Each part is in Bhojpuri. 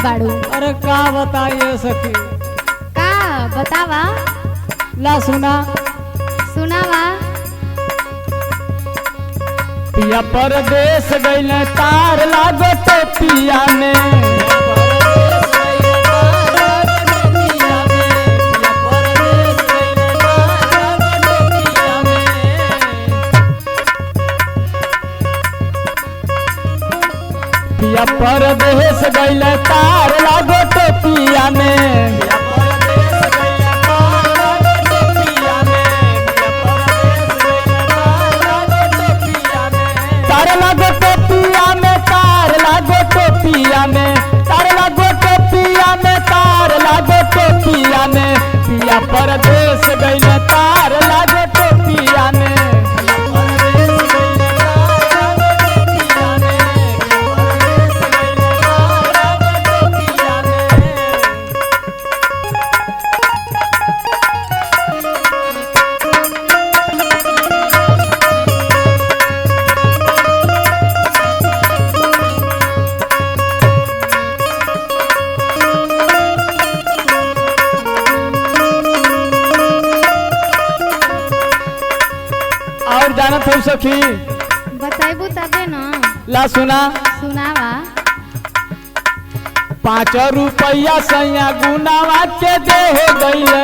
बाड़ू। अरे का बताइए सखी। का बतावा। ला सुना। सुनावा। पिया परदेश गइले तार लागो तो पिया में। पिया परदेश गइले तार लागो तो पिया में। तार लागो तो पिया में, तार लागो तो पिया में, तार लागो तो पिया में, तार लागो तो पिया में। पिया परदेश गइले तार लागो तो पिया में। और जानत हो सखी। बताइबू तबे न। ला सुना। सुनावा। 5 रुपया सैया गुनावा के दे हो गइले।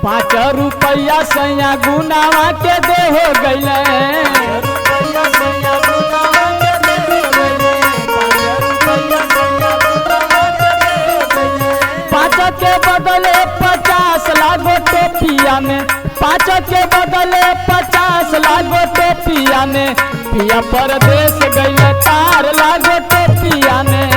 5 रुपया सैया गुनावा के दे हो गइले। 5 के बदले 50 लागो तो पिया में। 5 के बदले 50 लागो तो पिया में। पिया परदेश गइले तार लागो तो पिया में।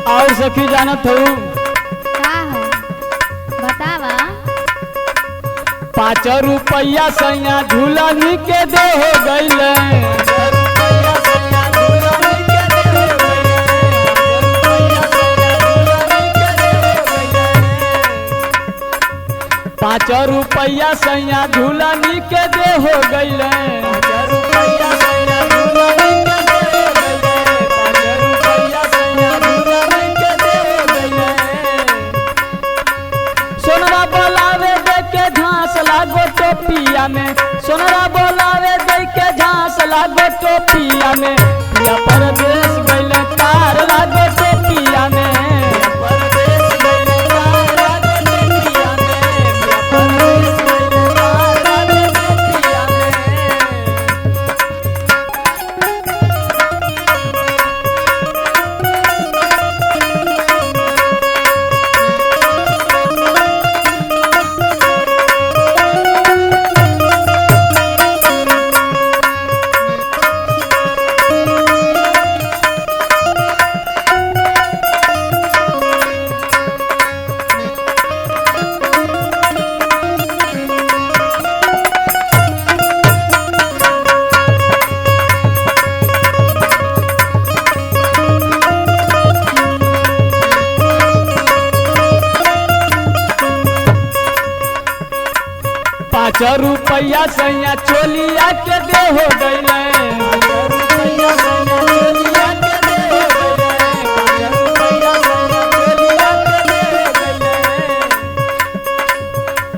और सखी जानत हो। का है बतावा। 5 रुपया सैया झूलनी के दे हो गइले। 5 रुपया सैया झूलनी के दे हो गइले। सोनरा बोलावे दे के झांस लागो तो पिया में। सोनरा बोलावे दे के झांस लागो तो पिया में। पिया परदेश गइले तार लागो तो पिया में। पाँच रुपया सैया चोलिया के दे हो गइले।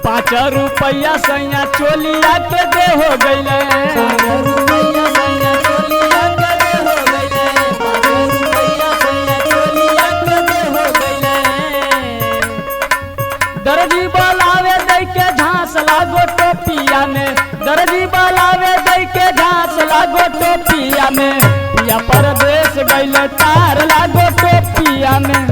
5 रुपया सैया चोलिया के दे हो गइले। दर्जी परदेश गइल तार लागो टोपिया में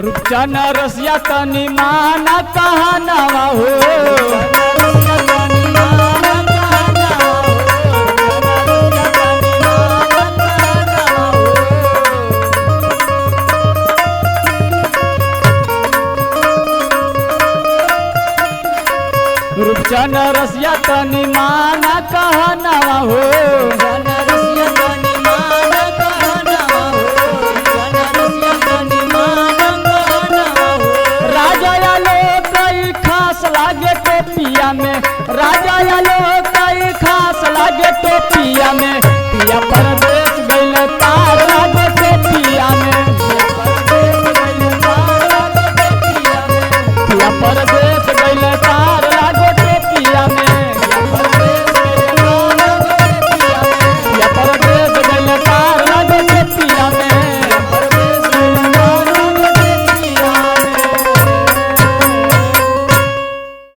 रूपचन रसिया तनी माना कहनावा हो रूपचन रसिया तनी माना कहनावा हो राजा आलो कई खास लागे